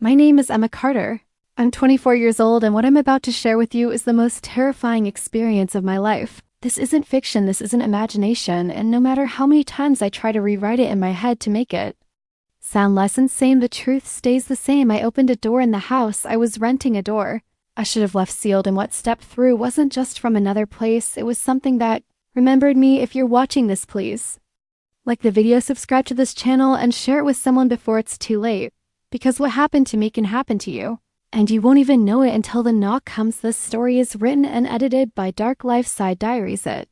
My name is Emma Carter. I'm 24 years old, and what I'm about to share with you is the most terrifying experience of my life. This isn't fiction, this isn't imagination, and no matter how many times I try to rewrite it in my head to make it sound less insane, the truth stays the same. I opened a door in the house. I was renting a door I should have left sealed, and what stepped through wasn't just from another place. It was something that remembered me. If you're watching this, please like the video, subscribe to this channel, and share it with someone before it's too late. Because what happened to me can happen to you, and you won't even know it until the knock comes. This story is written and edited by Dark Lifeside Diaries. It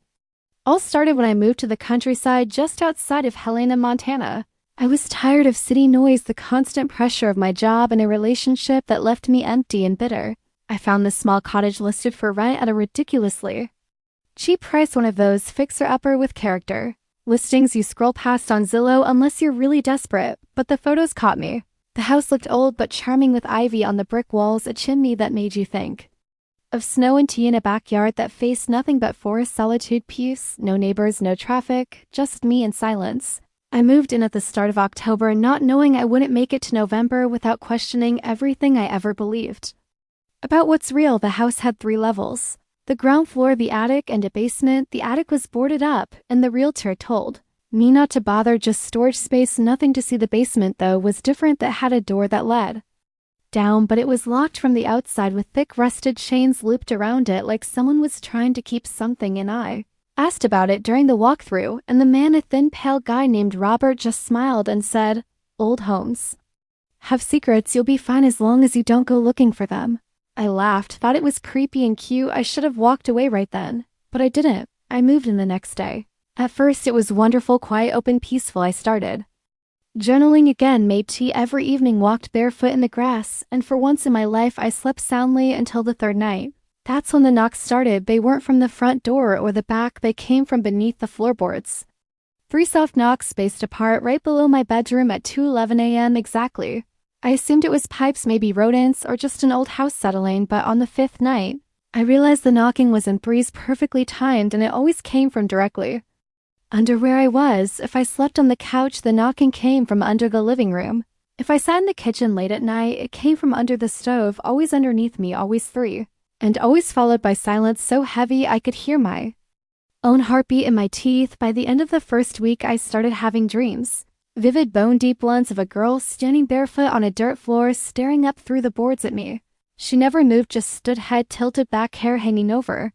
all started when I moved to the countryside just outside of Helena, Montana. I was tired of city noise, the constant pressure of my job, and a relationship that left me empty and bitter. I found this small cottage listed for rent at a ridiculously cheap price, one of those fixer-upper with character listings you scroll past on Zillow unless you're really desperate, but the photos caught me. The house looked old but charming, with ivy on the brick walls, a chimney that made you think of snow, and tea in a backyard that faced nothing but forest, solitude, peace, no neighbors, no traffic, just me and silence. I moved in at the start of October, not knowing I wouldn't make it to November without questioning everything I ever believed about what's real. The house had 3 levels: the ground floor, the attic, and a basement. The attic was boarded up, and the realtor told me not to bother, just storage space, nothing to see. The basement, though, was different. That had a door that led down, but it was locked from the outside with thick rusted chains looped around it, like someone was trying to keep something in. I asked about it during the walkthrough, and the man, a thin, pale guy named Robert, just smiled and said, "Old homes have secrets. You'll be fine as long as you don't go looking for them." I laughed, thought it was creepy and cute. I should have walked away right then, but I didn't. I moved in the next day. At first it was wonderful, quiet, open, peaceful. I started journaling again, made tea every evening, walked barefoot in the grass, and for once in my life I slept soundly until the 3rd night. That's when the knocks started. They weren't from the front door or the back, they came from beneath the floorboards. 3 soft knocks spaced apart right below my bedroom at 2:11 a.m. exactly. I assumed it was pipes, maybe rodents, or just an old house settling, but on the 5th night, I realized the knocking was in threes, perfectly timed, and it always came from directly under where I was. If I slept on the couch, the knocking came from under the living room. If I sat in the kitchen late at night, it came from under the stove, always underneath me, always 3, and always followed by silence so heavy I could hear my own heartbeat in my teeth. By the end of the 1st week, I started having dreams. Vivid, bone-deep ones of a girl standing barefoot on a dirt floor, staring up through the boards at me. She never moved, just stood, head tilted back, hair hanging over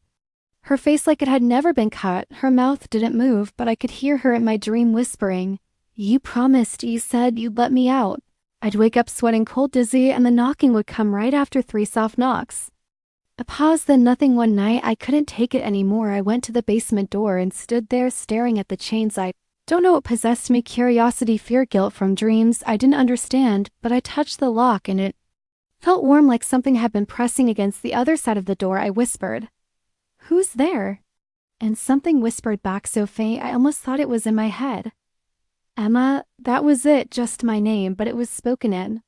her face like it had never been cut. Her mouth didn't move, but I could hear her in my dream whispering, "You promised, you said you'd let me out." I'd wake up sweating, cold, dizzy, and the knocking would come right after 3 soft knocks. A pause, then nothing. One night, I couldn't take it anymore. I went to the basement door and stood there staring at the chains. I don't know what possessed me, curiosity, fear, guilt from dreams I didn't understand, but I touched the lock and it felt warm, like something had been pressing against the other side of the door. I whispered, "Who's there?" And something whispered back so faint I almost thought it was in my head. "Emma." That was it, just my name, but it was spoken in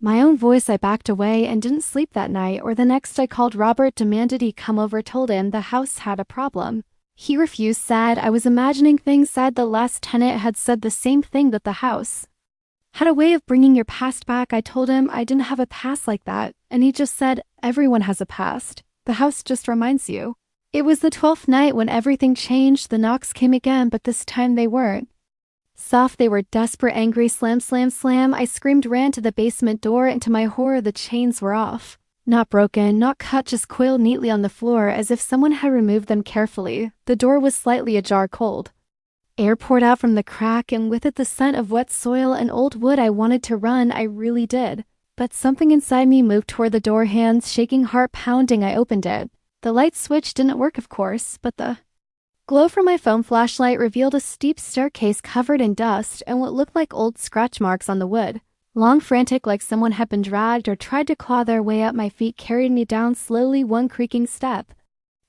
my own voice. I backed away and didn't sleep that night or the next. I called Robert, demanded he come over, told him the house had a problem. He refused, said I was imagining things, said the last tenant had said the same thing, that the house had a way of bringing your past back. I told him I didn't have a past like that, and he just said, "Everyone has a past. The house just reminds you." It was the 12th night when everything changed. The knocks came again, but this time they weren't soft. They were desperate, angry. Slam, slam, slam. I screamed, ran to the basement door, and to my horror, the chains were off. Not broken, not cut, just coiled neatly on the floor as if someone had removed them carefully. The door was slightly ajar, cold air poured out from the crack, and with it the scent of wet soil and old wood. I wanted to run, I really did. But something inside me moved toward the door, hands shaking, heart pounding. I opened it. The light switch didn't work, of course, but the glow from my phone flashlight revealed a steep staircase covered in dust and what looked like old scratch marks on the wood. Long, frantic, like someone had been dragged or tried to claw their way up. My feet carried me down slowly, one creaking step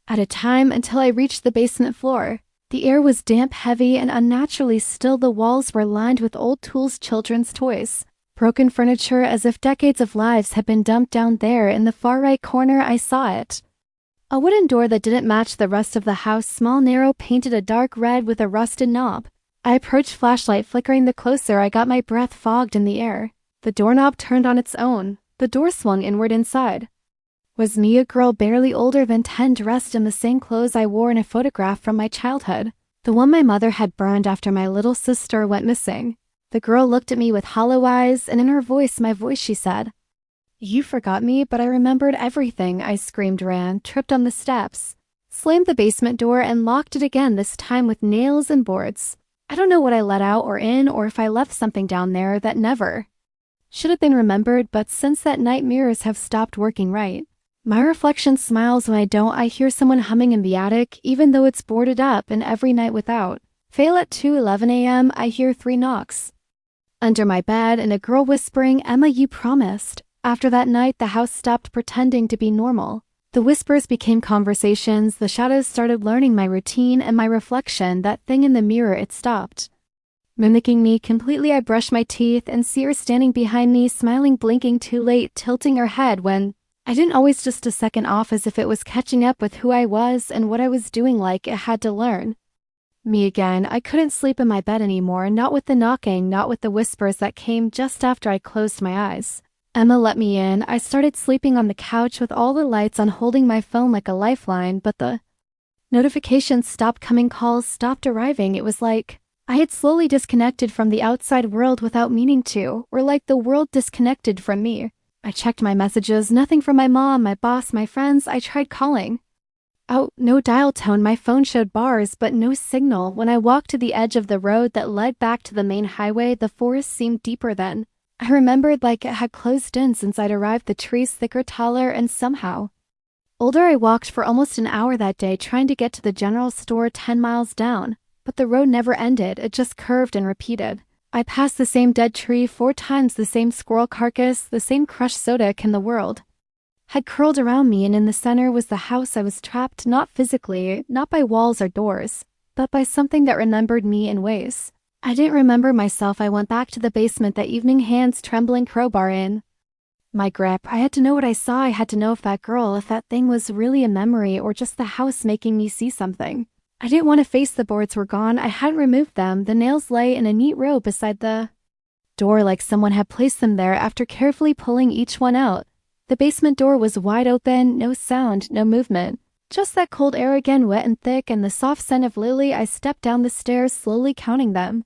at a time, until I reached the basement floor. The air was damp, heavy, and unnaturally still. The walls were lined with old tools, children's toys, broken furniture, as if decades of lives had been dumped down there. In the far right corner, I saw it. A wooden door that didn't match the rest of the house, small, narrow, painted a dark red with a rusted knob. I approached, flashlight flickering. The closer I got, my breath fogged in the air. The doorknob turned on its own. The door swung inward inside. Was me, a girl barely older than 10, dressed in the same clothes I wore in a photograph from my childhood, the one my mother had burned after my little sister went missing. The girl looked at me with hollow eyes, and in her voice, my voice, she said, "You forgot me, but I remembered everything." I screamed, ran, tripped on the steps, slammed the basement door, and locked it again, this time with nails and boards. I don't know what I let out or in, or if I left something down there that never should have been remembered, but since that night, mirrors have stopped working right. My reflection smiles when I don't. I hear someone humming in the attic, even though it's boarded up, and every night without fail at 2:11 a.m., I hear 3 knocks under my bed and a girl whispering, "Emma, you promised." After that night, the house stopped pretending to be normal. The whispers became conversations, the shadows started learning my routine, and my reflection, that thing in the mirror, it stopped mimicking me completely. I brush my teeth and see her standing behind me, smiling, blinking too late, tilting her head when I didn't, always just a second off, as if it was catching up with who I was and what I was doing, like it had to learn me again. I couldn't sleep in my bed anymore, not with the knocking, not with the whispers that came just after I closed my eyes. Emma let me in. I started sleeping on the couch with all the lights on, holding my phone like a lifeline, but the notifications stopped coming, calls stopped arriving. It was like I had slowly disconnected from the outside world without meaning to, or like the world disconnected from me. I checked my messages, nothing from my mom, my boss, my friends. I tried calling. Oh, no dial tone. My phone showed bars, but no signal. When I walked to the edge of the road that led back to the main highway, the forest seemed deeper then. I remembered like it had closed in since I'd arrived, the trees thicker, taller, and somehow older. I walked for almost an hour that day, trying to get to the general store 10 miles down. But the road never ended, it just curved and repeated. I passed the same dead tree 4 times, the same squirrel carcass, the same crushed soda can the world had curled around me, and in the center was the house. I was trapped, not physically, not by walls or doors, but by something that remembered me in ways I didn't remember myself. I went back to the basement that evening, hands trembling, crowbar in my grip. I had to know what I saw. I had to know if that girl, if that thing was really a memory or just the house making me see something. I didn't want to face the boards were gone. I hadn't removed them. The nails lay in a neat row beside the door, like someone had placed them there after carefully pulling each one out. The basement door was wide open, no sound, no movement. Just that cold air again, wet and thick, and the soft scent of lily. I stepped down the stairs, slowly counting them.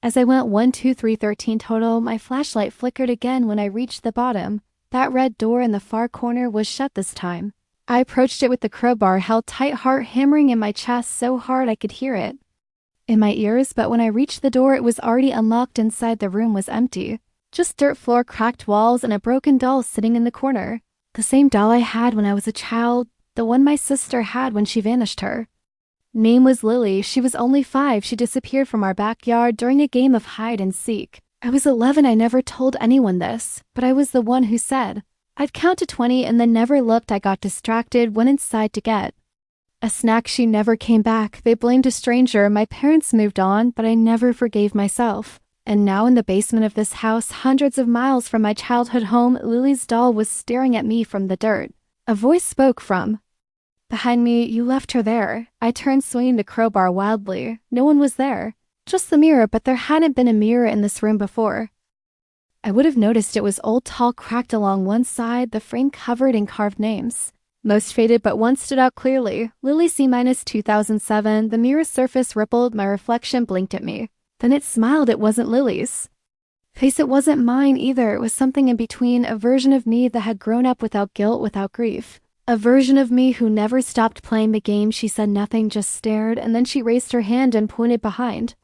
As I went, 1, 2, 3, 13 total. My flashlight flickered again when I reached the bottom. That red door in the far corner was shut this time. I approached it with the crowbar, held tight, heart hammering in my chest so hard I could hear it in my ears, but when I reached the door, it was already unlocked. Inside, the room was empty. Just dirt floor, cracked walls, and a broken doll sitting in the corner. The same doll I had when I was a child, the one my sister had when she vanished. Her name was Lily. She was only 5. She disappeared from our backyard during a game of hide and seek. I was 11. I never told anyone this, but I was the one who said I'd count to 20 and then never looked. I got distracted, went inside to get a snack. She never came back. They blamed a stranger. My parents moved on, but I never forgave myself. And now in the basement of this house, hundreds of miles from my childhood home, Lily's doll was staring at me from the dirt. A voice spoke from behind me, "You left her there." I turned, swinging the crowbar wildly. No one was there. Just the mirror, but there hadn't been a mirror in this room before. I would have noticed it was old, tall, cracked along one side, the frame covered in carved names. Most faded, but one stood out clearly. Lily C-2007. The mirror surface rippled. My reflection blinked at me. Then it smiled. It wasn't Lily's face. It wasn't mine either. It was something in between, a version of me that had grown up without guilt, without grief. A version of me who never stopped playing the game. She said nothing, just stared, and then she raised her hand and pointed behind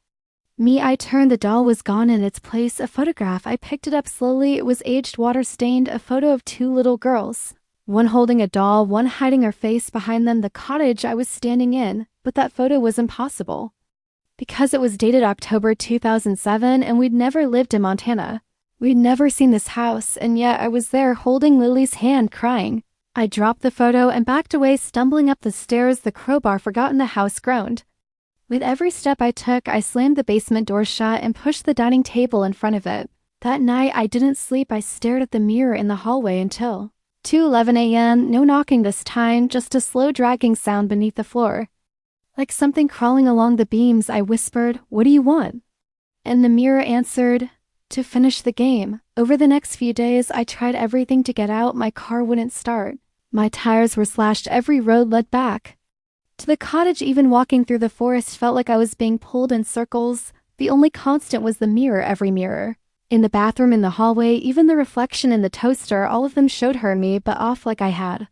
me. I turned. The doll was gone. In its place, a photograph. I picked it up slowly. It was aged, water-stained, a photo of 2 little girls. One holding a doll, one hiding her face behind them. The cottage I was standing in, but that photo was impossible, because it was dated October 2007, and we'd never lived in Montana. We'd never seen this house, and yet I was there holding Lily's hand, crying. I dropped the photo and backed away, stumbling up the stairs. The crowbar forgot in the house groaned. With every step I took, I slammed the basement door shut and pushed the dining table in front of it. That night, I didn't sleep. I stared at the mirror in the hallway until 2:11 a.m., no knocking this time, just a slow dragging sound beneath the floor. Like something crawling along the beams, I whispered, "What do you want?" And the mirror answered, to finish the game. Over the next few days, I tried everything to get out. My car wouldn't start. My tires were slashed. Every road led back to the cottage. Even walking through the forest felt like I was being pulled in circles. The only constant was the mirror, every mirror. In the bathroom, in the hallway, even the reflection in the toaster, all of them showed her and me, but off, like I had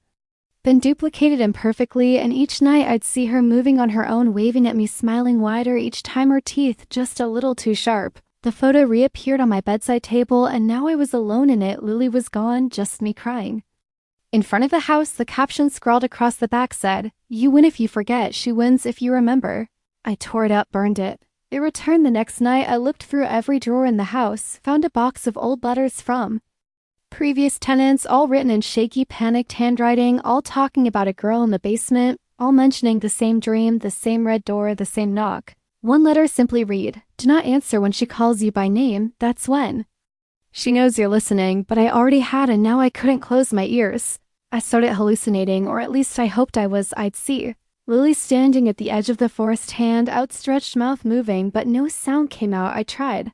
been duplicated imperfectly, and each night I'd see her moving on her own, waving at me, smiling wider, each time her teeth just a little too sharp. The photo reappeared on my bedside table, and now I was alone in it. Lily was gone, just me crying. In front of the house, the caption scrawled across the back said, "You win if you forget, she wins if you remember." I tore it up, burned it. It returned the next night. I looked through every drawer in the house, found a box of old letters from previous tenants, all written in shaky, panicked handwriting, all talking about a girl in the basement, all mentioning the same dream, the same red door, the same knock. One letter simply read, "Do not answer when she calls you by name, that's when she knows you're listening," but I already had, and now I couldn't close my ears. I started hallucinating, or at least I hoped I'd see Lily standing at the edge of the forest, hand outstretched, mouth moving, but no sound came out. I tried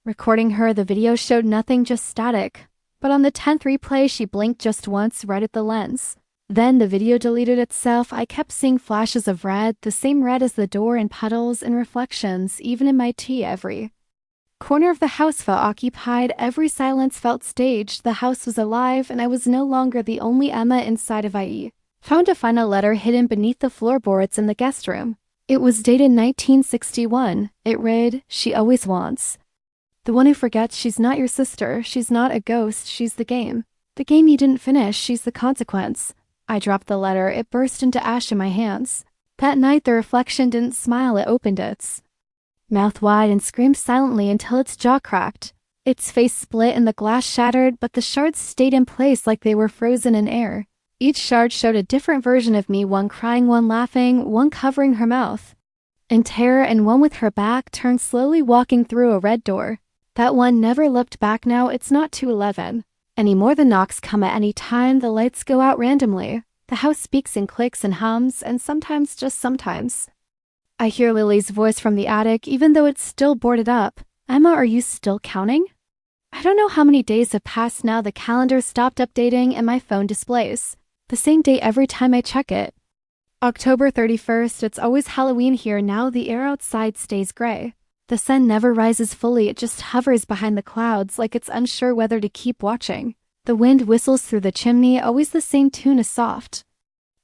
recording her. The video showed nothing, just static. But on the 10th replay, she blinked just once, right at the lens. Then the video deleted itself. I kept seeing flashes of red, the same red as the door, and puddles and reflections, even in my tea. Every corner of the house felt occupied. Every silence felt staged. The house was alive, and I was no longer the only Emma inside of IE. Found a final letter hidden beneath the floorboards in the guest room. It was dated 1961. It read, "She always wants. The one who forgets, she's not your sister. She's not a ghost. She's the game. The game you didn't finish. She's the consequence." I dropped the letter. It burst into ash in my hands. That night, the reflection didn't smile. It opened its mouth wide and screamed silently until its jaw cracked. Its face split and the glass shattered, but the shards stayed in place like they were frozen in air. Each shard showed a different version of me, one crying, one laughing, one covering her mouth in terror, and one with her back turned, slowly walking through a red door. That one never looked back. Now it's not 211 anymore. The knocks come at any time. The lights go out randomly. The house speaks and clicks and hums, and sometimes, just sometimes, I hear Lily's voice from the attic, even though it's still boarded up. "Emma, are you still counting?" I don't know how many days have passed now. The calendar stopped updating, and my phone displays the same date every time I check it. October 31st. It's always Halloween here now. The air outside stays gray. The sun never rises fully. It just hovers behind the clouds, like it's unsure whether to keep watching. The wind whistles through the chimney, always the same tune, a soft,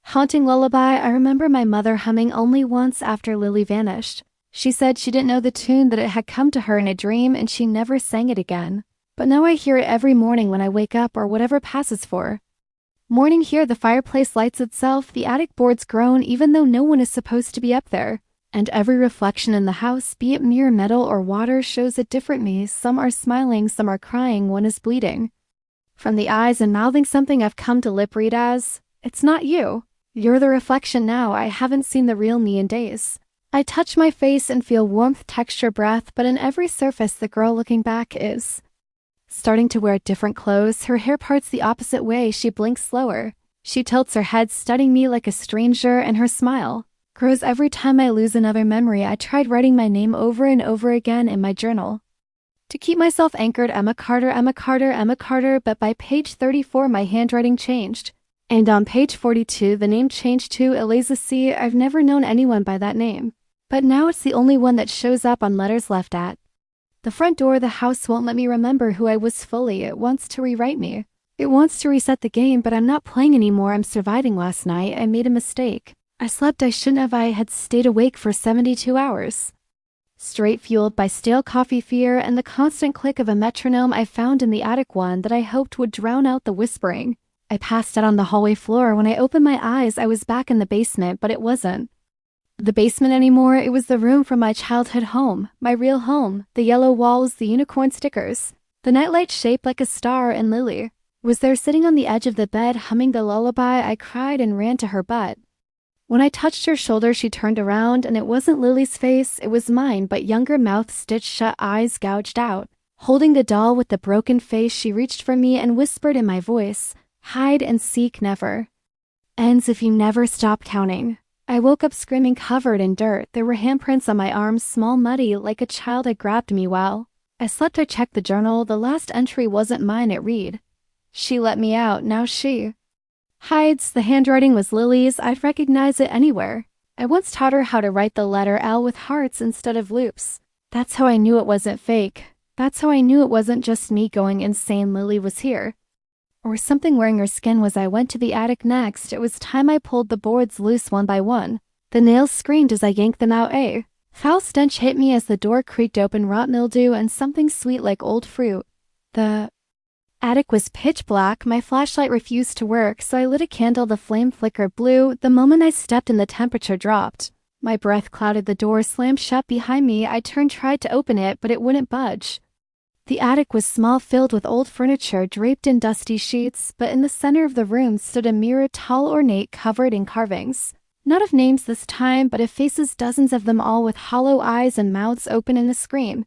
haunting lullaby. I remember my mother humming only once after Lily vanished. She said she didn't know the tune, that it had come to her in a dream, and she never sang it again. But now I hear it every morning when I wake up, or whatever passes for morning here. The fireplace lights itself. The attic boards groan, even though no one is supposed to be up there. And every reflection in the house, be it mere metal or water, shows a different me. Some are smiling, some are crying, one is bleeding from the eyes and mouthing something I've come to lip read as, "It's not you. You're the reflection now. I haven't seen the real me in days." I touch my face and feel warmth, texture, breath, but in every surface the girl looking back is starting to wear different clothes. Her hair parts the opposite way. She blinks slower. She tilts her head, studying me like a stranger, and her smile grows every time I lose another memory. I tried writing my name over and over again in my journal to keep myself anchored. Emma Carter, Emma Carter, Emma Carter, but by page 34 my handwriting changed. And on page 42 the name changed to Eliza C. I've never known anyone by that name, but now it's the only one that shows up on letters left at the front door. The house won't let me remember who I was fully. It wants to rewrite me. It wants to reset the game, but I'm not playing anymore. I'm surviving. Last night I made a mistake. I slept I shouldn't have. I had stayed awake for 72 hours. Straight, fueled by stale coffee fear and the constant click of a metronome I found in the attic, one that I hoped would drown out the whispering. I passed out on the hallway floor. When I opened my eyes, I was back in the basement, but it wasn't the basement anymore. It was the room from my childhood home, my real home. The yellow walls, the unicorn stickers, the nightlight shaped like a star, and Lily was there sitting on the edge of the bed, humming the lullaby. I cried and ran to her butt. When I touched her shoulder, she turned around, and it wasn't Lily's face, it was mine, but younger, mouth stitched shut, eyes gouged out. Holding the doll with the broken face, she reached for me and whispered in my voice, "Hide and seek never ends if you never stop counting." I woke up screaming, covered in dirt. There were handprints on my arms, small, muddy, like a child had grabbed me while I slept. I checked the journal. The last entry wasn't mine, it read. She let me out, now she hides. The handwriting was Lily's. I'd recognize it anywhere. I once taught her how to write the letter L with hearts instead of loops. That's how I knew it wasn't fake. That's how I knew it wasn't just me going insane. Lily was here. Or something wearing her skin. Was I went to the attic next. It was time I pulled the boards loose one by one. The nails screamed as I yanked them out. A foul stench hit me as the door creaked open. Rot, mildew, and something sweet like old fruit. The attic was pitch black. My flashlight refused to work, so I lit a candle. The flame flickered blue. The moment I stepped in, the temperature dropped. My breath clouded. The door slammed shut behind me. I turned, tried to open it, but it wouldn't budge. The attic was small, filled with old furniture draped in dusty sheets, but in the center of the room stood a mirror, tall, ornate, covered in carvings. Not of names this time, but of faces, dozens of them, all with hollow eyes and mouths open in a scream.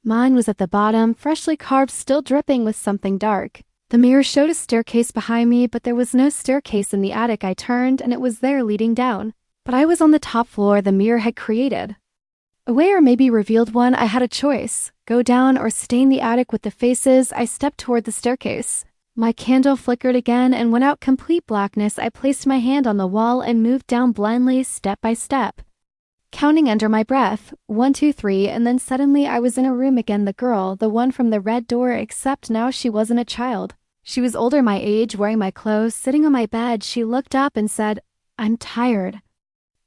Mine was at the bottom, freshly carved, still dripping with something dark. The mirror showed a staircase behind me, but there was no staircase in the attic. I turned, and it was there, leading down. But I was on the top floor the mirror had created. A way, or maybe revealed one. I had a choice. Go down or stay in the attic with the faces. I stepped toward the staircase. My candle flickered again and went out. Complete blackness. I placed my hand on the wall and moved down blindly, step by step, counting under my breath. 1, 2, 3, and then suddenly I was in a room again. The girl, the one from the red door, except now she wasn't a child. She was older, my age, wearing my clothes, sitting on my bed. She looked up and said, "I'm tired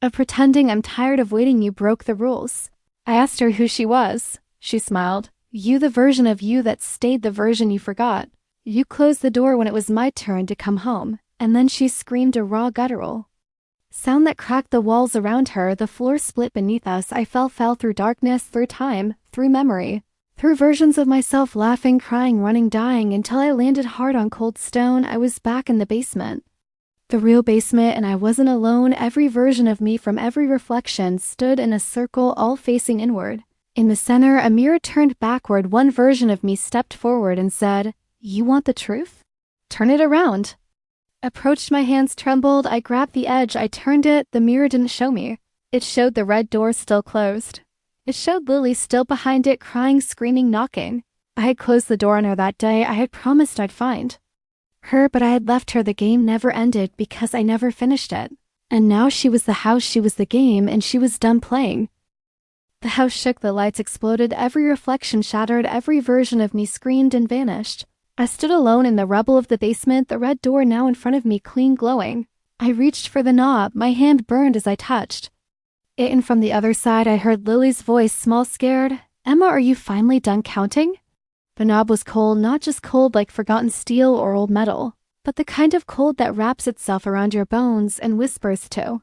of pretending. I'm tired of waiting. You broke the rules." I asked her who she was. She smiled. "You, the version of you that stayed, the version you forgot. You closed the door when it was my turn to come home." And then she screamed a raw guttural sound that cracked the walls around her. The floor split beneath us. I fell through darkness, through time, through memory, through versions of myself, laughing, crying, running, dying, until I landed hard on cold stone. I was back in the basement. The real basement, and I wasn't alone. Every version of me from every reflection stood in a circle, all facing inward. In the center, a mirror turned backward. One version of me stepped forward and said, "You want the truth? Turn it around." Approached, my hands trembled. I grabbed the edge. I turned it. The mirror didn't show me. It showed the red door still closed. It showed Lily still behind it, crying, screaming, knocking. I had closed the door on her that day. I had promised I'd find her, but I had left her. The game never ended because I never finished it. And now she was the house, she was the game, and she was done playing. The house shook, the lights exploded, every reflection shattered, every version of me screamed and vanished. I stood alone in the rubble of the basement, the red door now in front of me, clean, glowing. I reached for the knob. My hand burned as I touched it, and from the other side I heard Lily's voice, small, scared. "Emma, are you finally done counting?" The knob was cold, not just cold like forgotten steel or old metal, but the kind of cold that wraps itself around your bones and whispers to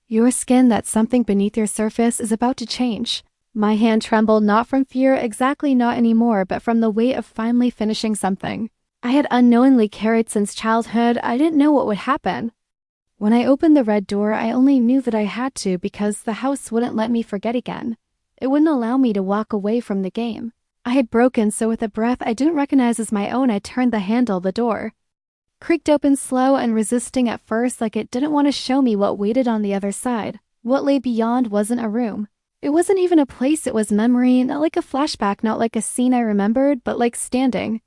your skin that something beneath your surface is about to change. My hand trembled, not from fear, exactly not anymore, but from the weight of finally finishing something I had unknowingly carried since childhood. I didn't know what would happen. When I opened the red door, I only knew that I had to because the house wouldn't let me forget again. It wouldn't allow me to walk away from the game I had broken, so with a breath I didn't recognize as my own, I turned the handle. The door creaked open, slow and resisting at first, like it didn't want to show me what waited on the other side. What lay beyond wasn't a room. It wasn't even a place, it was memory, not like a flashback, not like a scene I remembered, but like standing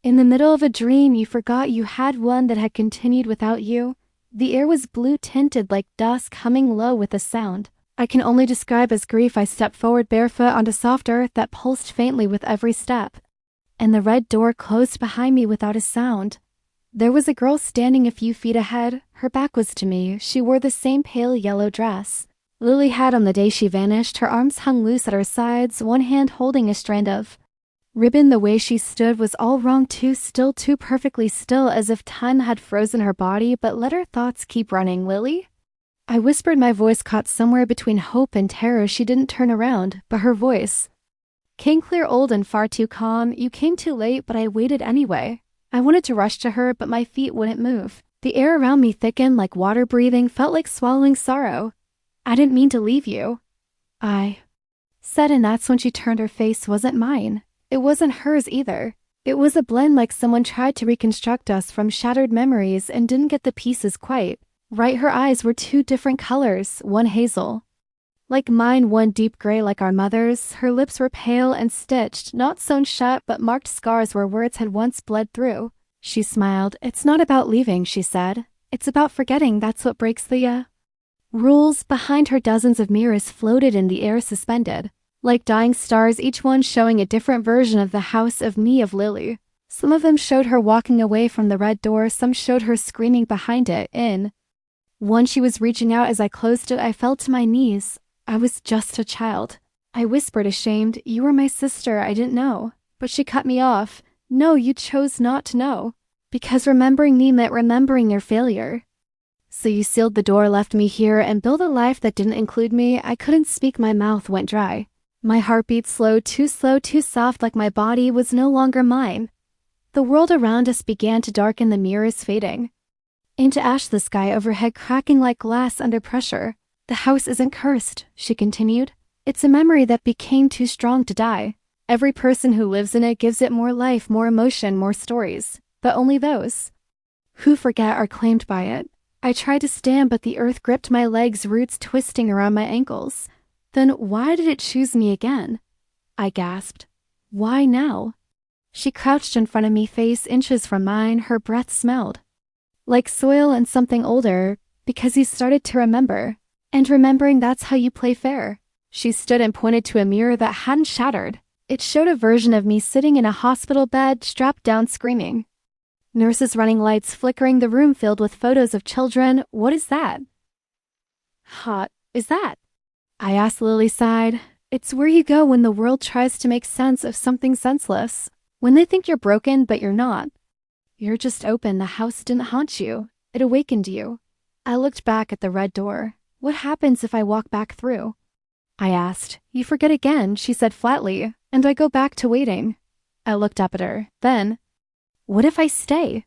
in the middle of a dream you forgot you had, one that had continued without you. The air was blue tinted like dusk, humming low with a sound I can only describe as grief. I stepped forward barefoot onto soft earth that pulsed faintly with every step, and the red door closed behind me without a sound. There was a girl standing a few feet ahead. Her back was to me. She wore the same pale yellow dress Lily had on the day she vanished. Her arms hung loose at her sides, one hand holding a strand of ribbon. The way she stood was all wrong, too still, too perfectly still, as if time had frozen her body but let her thoughts keep running. "Lily?" I whispered, my voice caught somewhere between hope and terror. She didn't turn around, but her voice came clear, old and far too calm. "You came too late, but I waited anyway." I wanted to rush to her, but my feet wouldn't move. The air around me thickened like water. Breathing felt like swallowing sorrow. "I didn't mean to leave you," I said, and that's when she turned. Her face wasn't mine. It wasn't hers either. It was a blend, like someone tried to reconstruct us from shattered memories and didn't get the pieces quite right. Her eyes were two different colors, one hazel, Like mine, one deep gray like our mother's. Her lips were pale and stitched, not sewn shut, but marked scars where words had once bled through. She smiled. It's not about leaving, she said. It's about forgetting. That's what breaks the rules. Behind her, dozens of mirrors floated in the air, suspended. Like dying stars, each one showing a different version of the house of me, of Lily. Some of them showed her walking away from the red door, some showed her screaming behind it. In one, she was reaching out. As I closed it, I fell to my knees. I was just a child. I whispered, ashamed, "You were my sister, I didn't know." But she cut me off. "No, you chose not to know. Because remembering me meant remembering your failure. So you sealed the door, left me here, and built a life that didn't include me." I couldn't speak, my mouth went dry. My heartbeat slow, too soft, like my body was no longer mine. The world around us began to darken, the mirrors fading into ash, the sky overhead cracking like glass under pressure. "The house isn't cursed," she continued. "It's a memory that became too strong to die. Every person who lives in it gives it more life, more emotion, more stories. But only those who forget are claimed by it." I tried to stand, but the earth gripped my legs, roots twisting around my ankles. "Then why did it choose me again?" I gasped. "Why now?" She crouched in front of me, face inches from mine. Her breath smelled like soil and something older. "Because you started to remember. And remembering, that's how you play fair." She stood and pointed to a mirror that hadn't shattered. It showed a version of me sitting in a hospital bed, strapped down, screaming. Nurses running, lights flickering, the room filled with photos of children. "What is that?" "Hot, is that?" I asked. Lily sighed. "It's where you go when the world tries to make sense of something senseless. When they think you're broken, but you're not. You're just open. The house didn't haunt you. It awakened you." I looked back at the red door. "What happens if I walk back through?" I asked. "You forget again," she said flatly, "and I go back to waiting." I looked up at her. "Then, what if I stay?"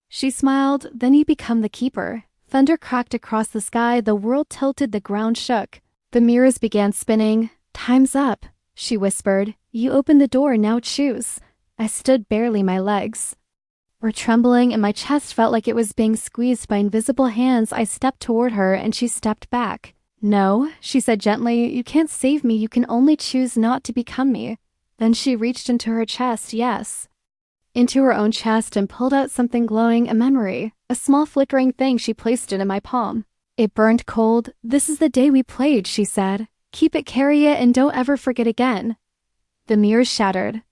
She smiled. "Then you become the keeper." Thunder cracked across the sky. The world tilted. The ground shook. The mirrors began spinning. "Time's up," she whispered. "You opened the door. Now choose." I stood, barely, my legs were trembling, and my chest felt like it was being squeezed by invisible hands. I stepped toward her, and she stepped back. "No," she said gently, "you can't save me. You can only choose not to become me." Then she reached into her chest, yes, into her own chest, and pulled out something glowing, a memory, a small flickering thing. She placed it in my palm. It burned cold. "This is the day we played," she said. "Keep it, carry it, and don't ever forget again." The mirrors shattered.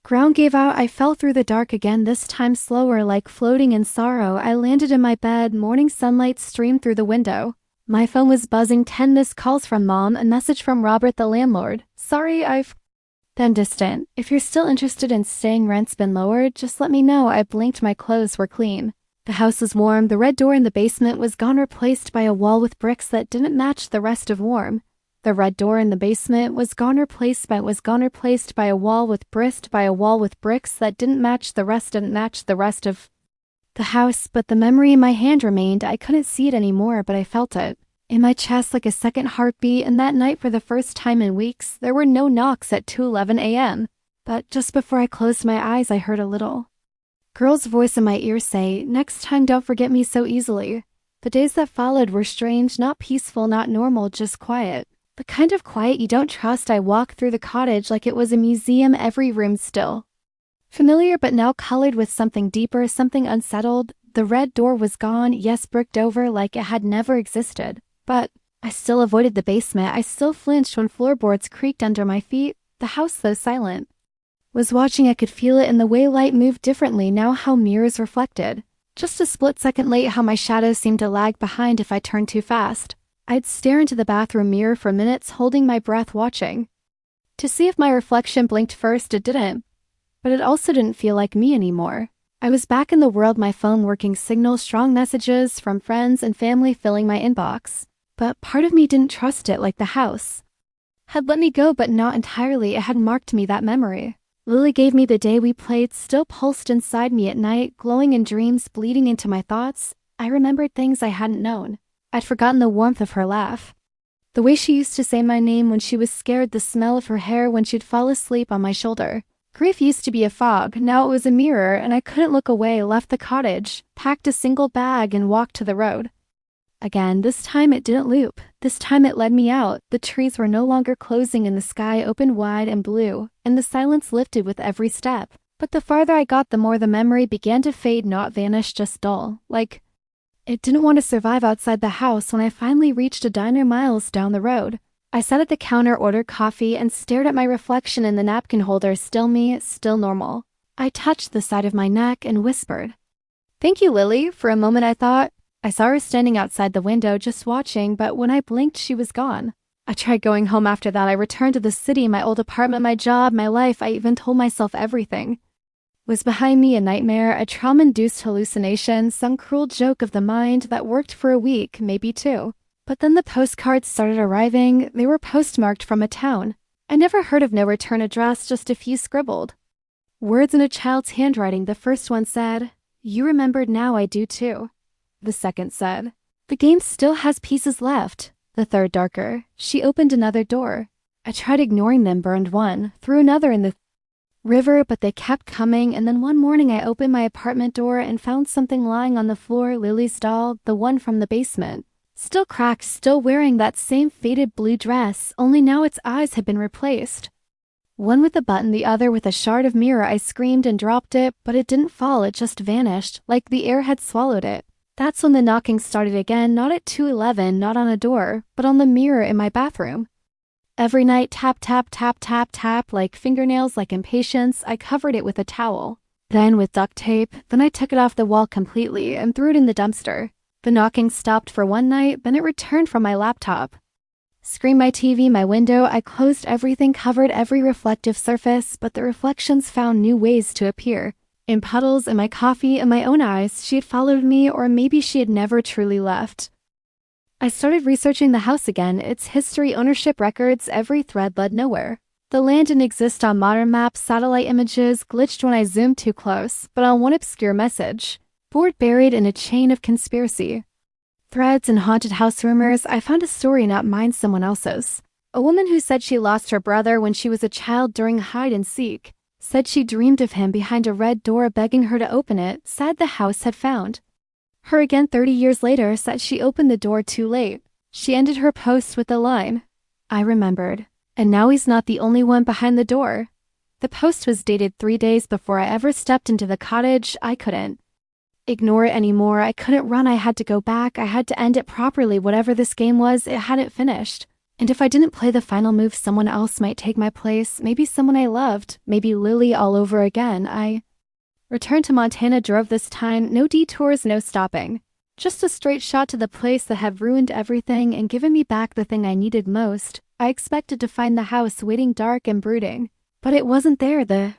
Ground gave out. I fell through the dark again, this time slower, like floating in sorrow. I landed in my bed. Morning sunlight streamed through the window. My phone was buzzing. 10 missed calls from Mom, a message from Robert, the landlord. "Sorry, I've..." Then distant. "If you're still interested in staying, rent's been lowered. Just let me know." I blinked. My clothes were clean. The house was warm. The red door in the basement was gone, replaced by a wall with bricks that didn't match the rest of warm. The red door in the basement was gone, replaced by a wall with bricks that didn't match the rest of the house. But the memory in my hand remained. I couldn't see it anymore, but I felt it in my chest like a second heartbeat. And that night, for the first time in weeks, there were no knocks at 2:11 a.m. But just before I closed my eyes, I heard a little girl's voice in my ear say, "Next time, don't forget me so easily." The days that followed were strange, not peaceful, not normal, just quiet. The kind of quiet you don't trust. I walked through the cottage like it was a museum, every room still familiar, but now colored with something deeper, something unsettled. The red door was gone, yes, bricked over like it had never existed. But I still avoided the basement. I still flinched when floorboards creaked under my feet. The house, though silent, was watching. I could feel it in the way light moved differently now, how mirrors reflected. Just a split second late, how my shadows seemed to lag behind if I turned too fast. I'd stare into the bathroom mirror for minutes, holding my breath, watching to see if my reflection blinked first. It didn't. But it also didn't feel like me anymore. I was back in the world, my phone working, signals, strong messages from friends and family filling my inbox. But part of me didn't trust it, like the house had let me go, but not entirely. It had marked me, that memory Lily gave me the day we played, still pulsed inside me at night, glowing in dreams, bleeding into my thoughts. I remembered things I hadn't known. I'd forgotten the warmth of her laugh, the way she used to say my name when she was scared, the smell of her hair when she'd fall asleep on my shoulder. Grief used to be a fog, now it was a mirror, and I couldn't look away. Left the cottage, packed a single bag, and walked to the road. Again, this time it didn't loop. This time it led me out. The trees were no longer closing and the sky opened wide and blue, and the silence lifted with every step. But the farther I got, the more the memory began to fade, not vanish, just dull. Like it didn't want to survive outside the house. When I finally reached a diner miles down the road, I sat at the counter, ordered coffee, and stared at my reflection in the napkin holder. Still me, still normal. I touched the side of my neck and whispered, "Thank you, Lily." For a moment I thought. I saw her standing outside the window just watching, but when I blinked she was gone. I tried going home after that. I returned to the city, my old apartment, my job, my life. I even told myself everything was behind me, a nightmare, a trauma-induced hallucination, some cruel joke of the mind that worked for a week, maybe two. But then the postcards started arriving. They were postmarked from a town I never heard of, no return address, just a few scribbled words in a child's handwriting. The first one said, "You remembered, now I do too." The second said, "The game still has pieces left." The third darker, "She opened another door." I tried ignoring them, burned one, threw another in the river, but they kept coming. And then one morning I opened my apartment door and found something lying on the floor, Lily's doll, the one from the basement. Still cracked, still wearing that same faded blue dress, only now its eyes had been replaced. One with a button, the other with a shard of mirror. I screamed and dropped it, but it didn't fall, it just vanished, like the air had swallowed it. That's when the knocking started again, not at 2:11, not on a door, but on the mirror in my bathroom. Every night, tap, tap, tap, tap, tap, like fingernails, like impatience. I covered it with a towel, then with duct tape. Then I took it off the wall completely and threw it in the dumpster. The knocking stopped for one night, then it returned from my laptop. Screen, my TV, my window. I closed everything, covered every reflective surface, but the reflections found new ways to appear. In puddles, in my coffee, in my own eyes. She had followed me, or maybe she had never truly left. I started researching the house again, its history, ownership records. Every thread led nowhere. The land didn't exist on modern maps, satellite images glitched when I zoomed too close, but on one obscure message, board buried in a chain of conspiracy threads and haunted house rumors, I found a story, not mine, someone else's. A woman who said she lost her brother when she was a child during hide and seek. Said she dreamed of him behind a red door begging her to open it, said the house had found her again 30 years later, said she opened the door too late. She ended her post with the line, "I remembered. And now he's not the only one behind the door." The post was dated 3 days before I ever stepped into the cottage. I couldn't ignore it anymore. I couldn't run. I had to go back. I had to end it properly. Whatever this game was, it hadn't finished. And if I didn't play the final move, someone else might take my place, maybe someone I loved, maybe Lily all over again. I returned to Montana, drove this time, no detours, no stopping. Just a straight shot to the place that had ruined everything and given me back the thing I needed most. I expected to find the house waiting, dark and brooding, but it wasn't there. The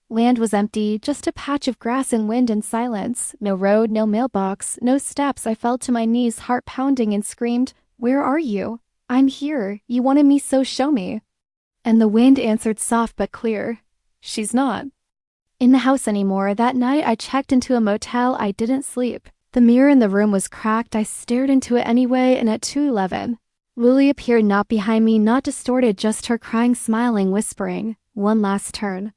land was empty, just a patch of grass and wind and silence. No road, no mailbox, no steps. I fell to my knees, heart pounding, and screamed, "Where are you? I'm here. You wanted me, so show me." And the wind answered, soft but clear, "She's not in the house anymore." That night I checked into a motel. I didn't sleep. The mirror in the room was cracked. I stared into it anyway, and at 2:11, Lily appeared, not behind me, not distorted, just her crying, smiling, whispering, "One last turn."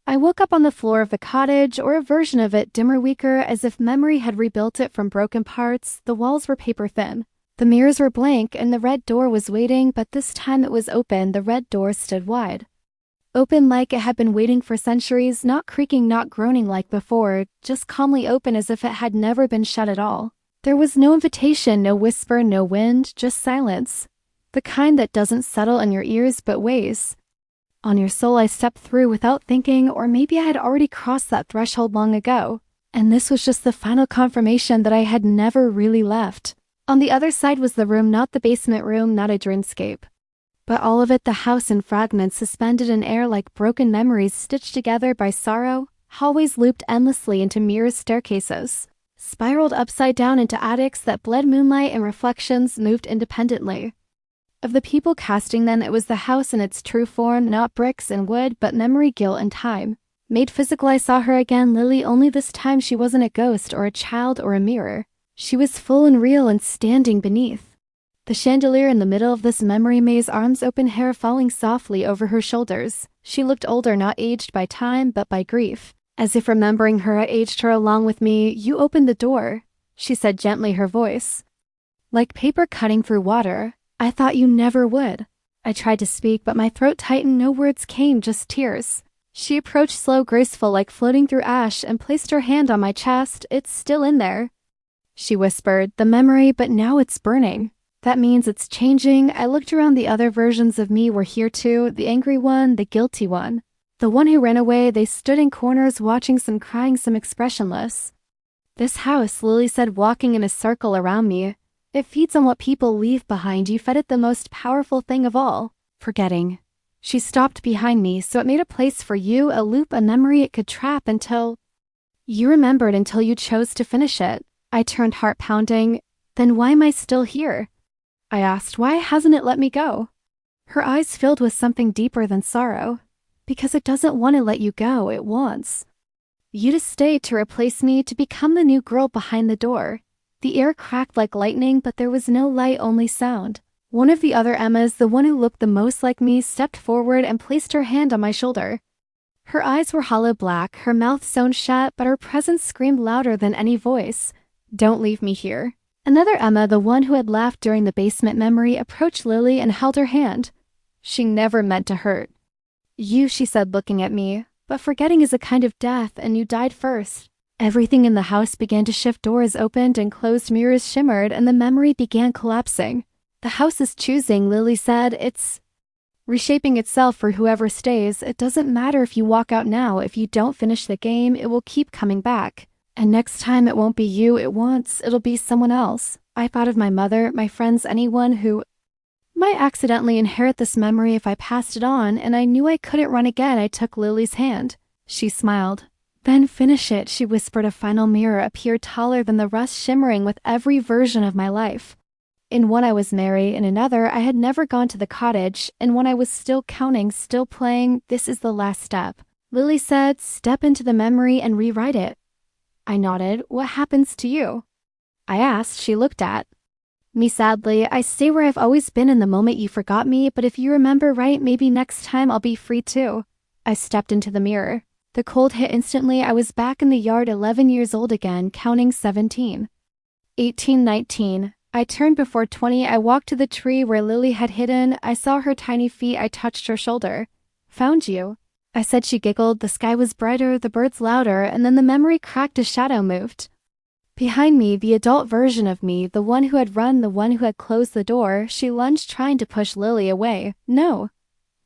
I woke up on the floor of the cottage, or a version of it, dimmer, weaker, as if memory had rebuilt it from broken parts. The walls were paper thin. The mirrors were blank, and the red door was waiting, but this time it was open. The red door stood wide open, like it had been waiting for centuries, not creaking, not groaning like before, just calmly open, as if it had never been shut at all. There was no invitation, no whisper, no wind, just silence. The kind that doesn't settle in your ears but weighs on your soul. I stepped through without thinking, or maybe I had already crossed that threshold long ago, and this was just the final confirmation that I had never really left. On the other side was the room, not the basement room, not a dreamscape, but all of it, the house in fragments, suspended in air like broken memories stitched together by sorrow. Hallways looped endlessly into mirrors, staircases spiraled upside down into attics that bled moonlight, and reflections moved independently of the people casting them. It was the house in its true form, not bricks and wood, but memory, guilt, and time made physical. I saw her again, Lily, only this time she wasn't a ghost or a child or a mirror. She was full and real and standing beneath the chandelier in the middle of this memory maze, arms open, hair falling softly over her shoulders. She looked older, not aged by time, but by grief. As if remembering her, I aged her along with me. "You opened the door," she said gently, her voice like paper cutting through water. I thought you never would. I tried to speak, but my throat tightened. No words came, just tears. She approached slow, graceful, like floating through ash, and placed her hand on my chest. It's still in there. She whispered, the memory, but now it's burning. That means it's changing. I looked around. The other versions of me were here too. The angry one, the guilty one. The one who ran away. They stood in corners, watching, some crying, some expressionless. This house, Lily said, walking in a circle around me. It feeds on what people leave behind. You fed it the most powerful thing of all, forgetting. She stopped behind me, so it made a place for you, a loop, a memory it could trap until... You remembered until you chose to finish it. I turned, heart pounding. Then why am I still here? I asked, why hasn't it let me go? Her eyes filled with something deeper than sorrow. Because it doesn't want to let you go, it wants you to stay, to replace me, to become the new girl behind the door. The air cracked like lightning, but there was no light, only sound. One of the other Emmas, the one who looked the most like me, stepped forward and placed her hand on my shoulder. Her eyes were hollow black, her mouth sewn shut, but her presence screamed louder than any voice. Don't leave me here. Another Emma, the one who had laughed during the basement memory, approached Lily and held her hand. She never meant to hurt you, she said, looking at me. But forgetting is a kind of death, and you died first. Everything in the house began to shift. Doors opened and closed, mirrors shimmered, and the memory began collapsing. The house is choosing, Lily said. It's reshaping itself for whoever stays. It doesn't matter if you walk out now. If you don't finish the game, it will keep coming back. And next time it won't be you it'll be someone else. I thought of my mother, my friends, anyone who might accidentally inherit this memory if I passed it on, and I knew I couldn't run again. I took Lily's hand. She smiled. Then finish it, she whispered. A final mirror appeared, taller than the rest, shimmering with every version of my life. In one I was Mary, in another I had never gone to the cottage, in one I was still counting, still playing. This is the last step. Lily said, step into the memory and rewrite it. I nodded. What happens to you? I asked. She looked at me sadly. I stay where I've always been in the moment you forgot me, but if you remember right, maybe next time I'll be free too. I stepped into the mirror. The cold hit instantly. I was back in the yard, 11 years old again, counting 17. 18, 19. I turned before 20. I walked to the tree where Lily had hidden. I saw her tiny feet. I touched her shoulder. Found you, I said. She giggled. The sky was brighter, the birds louder, and then the memory cracked. A shadow moved. Behind me, the adult version of me, the one who had run, the one who had closed the door. She lunged, trying to push Lily away. No,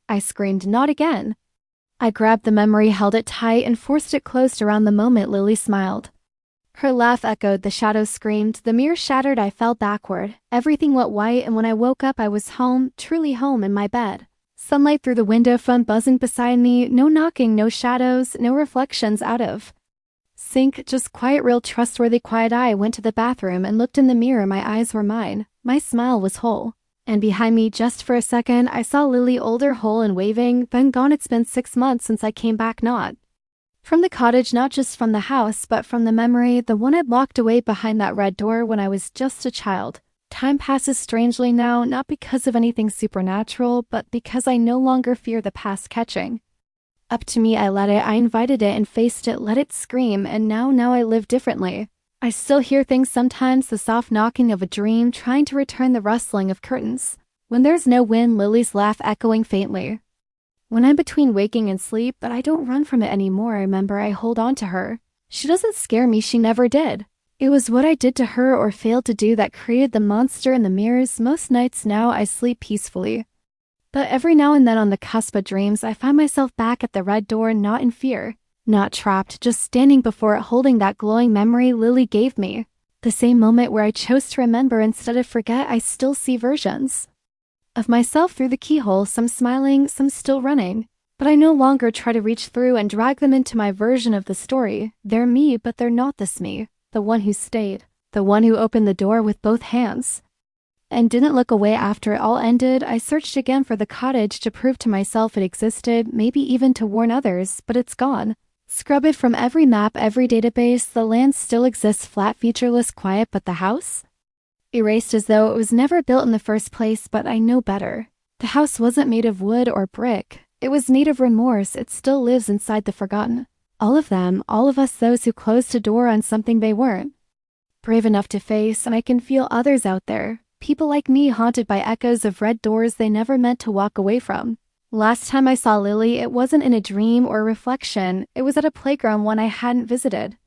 I screamed, not again. I grabbed the memory, held it tight, and forced it closed around the moment. Lily smiled. Her laugh echoed. The shadows screamed. The mirror shattered. I fell backward. Everything went white, and when I woke up, I was home, truly home, in my bed. Sunlight through the window front buzzing beside me. No knocking, no shadows, no reflections out of sync, just quiet, real, trustworthy, quiet. I went to the bathroom and looked in the mirror. My eyes were mine. My smile was whole. And behind me, just for a second, I saw Lily, older, whole, and waving. Then gone. It's been 6 months since I came back, not from the cottage, not just from the house, but from the memory, the one I'd locked away behind that red door when I was just a child. Time passes strangely now, not because of anything supernatural, but because I no longer fear the past catching up to me. I let it, I invited it and faced it, let it scream, and now I live differently. I still hear things sometimes, the soft knocking of a dream, trying to return, the rustling of curtains. When there's no wind, Lily's laugh echoing faintly. When I'm between waking and sleep, but I don't run from it anymore. I remember I hold on to her. She doesn't scare me, she never did. It was what I did to her or failed to do that created the monster in the mirrors. Most nights now I sleep peacefully. But every now and then on the cusp of dreams, I find myself back at the red door, not in fear, not trapped, just standing before it, holding that glowing memory Lily gave me. The same moment where I chose to remember instead of forget. I still see versions of myself through the keyhole, some smiling, some still running. But I no longer try to reach through and drag them into my version of the story. They're me, but they're not this me. The one who stayed. The one who opened the door with both hands and didn't look away after it all ended. I searched again for the cottage to prove to myself it existed, maybe even to warn others, but it's gone. Scrub it from every map, every database. The land still exists, flat, featureless, quiet, but the house? Erased as though it was never built in the first place. But I know better. The house wasn't made of wood or brick. It was made of remorse. It still lives inside the forgotten. All of them, all of us, those who closed a door on something they weren't brave enough to face, and I can feel others out there, People like me haunted by echoes of red doors they never meant to walk away from. Last time I saw Lily, it wasn't in a dream or a reflection. It was at a playground one I hadn't visited.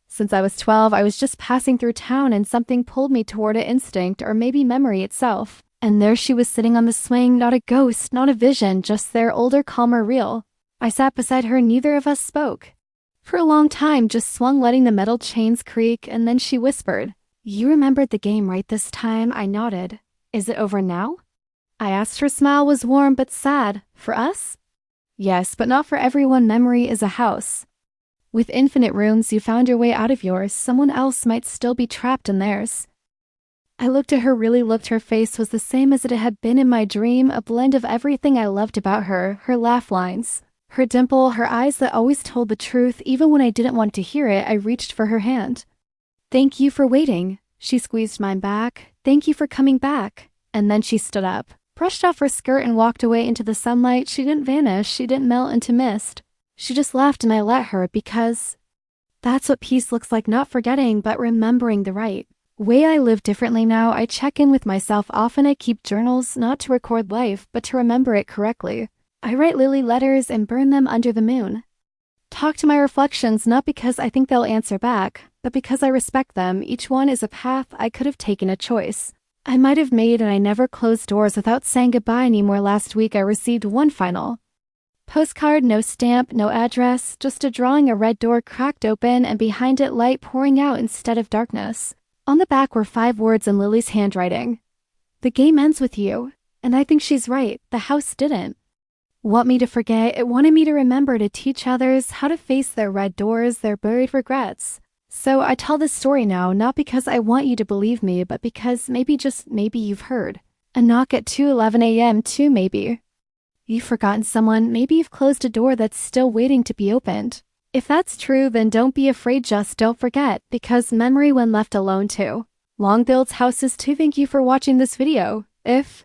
Since I was 12, I was just passing through town and something pulled me toward it, instinct or maybe memory itself. And there she was sitting on the swing, not a ghost, not a vision, just there, older, calmer, real. I sat beside her, neither of us spoke. For a long time, just swung letting the metal chains creak, and then she whispered, "You remembered the game right this time?" I nodded. "Is it over now?" I asked. Her smile was warm but sad. "For us?" "Yes, but not for everyone. Memory is a house. With infinite rooms, you found your way out of yours. Someone else might still be trapped in theirs." I looked at her, really looked. Her face was the same as it had been in my dream, a blend of everything I loved about her, her laugh lines, her dimple, her eyes that always told the truth. Even when I didn't want to hear it, I reached for her hand. "Thank you for waiting." She squeezed mine back. "Thank you for coming back." And then she stood up, brushed off her skirt and walked away into the sunlight. She didn't vanish. She didn't melt into mist. She just left, and I let her, because that's what peace looks like, not forgetting, but remembering the right way. I live differently now. I check in with myself often. I keep journals, not to record life, but to remember it correctly. I write Lily letters and burn them under the moon. Talk to my reflections, not because I think they'll answer back, but because I respect them. Each one is a path I could have taken, a choice I might have made, and I never closed doors without saying goodbye anymore. Last week I received one final postcard, no stamp, no address, just a drawing, a red door cracked open, and behind it light pouring out instead of darkness. On the back were 5 words in Lily's handwriting. "The game ends with you." And I think she's right. The house didn't want me to forget. It wanted me to remember, to teach others how to face their red doors, their buried regrets. So I tell this story now, not because I want you to believe me, but because maybe, just maybe, you've heard a knock at 2:11 a.m. too. Maybe you've forgotten someone. Maybe you've closed a door that's still waiting to be opened. If that's true, then don't be afraid, just don't forget, because memory when left alone too long builds houses too. Thank you for watching this video. If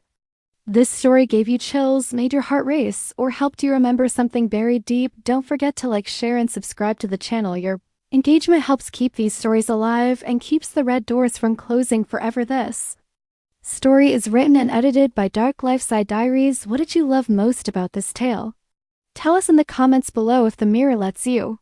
this story gave you chills, made your heart race, or helped you remember something buried deep, don't forget to like, share, and subscribe to the channel. Your engagement helps keep these stories alive and keeps the red doors from closing forever. This story is written and edited by Dark Lifeside Diaries. What did you love most about this tale? Tell us in the comments below if the mirror lets you.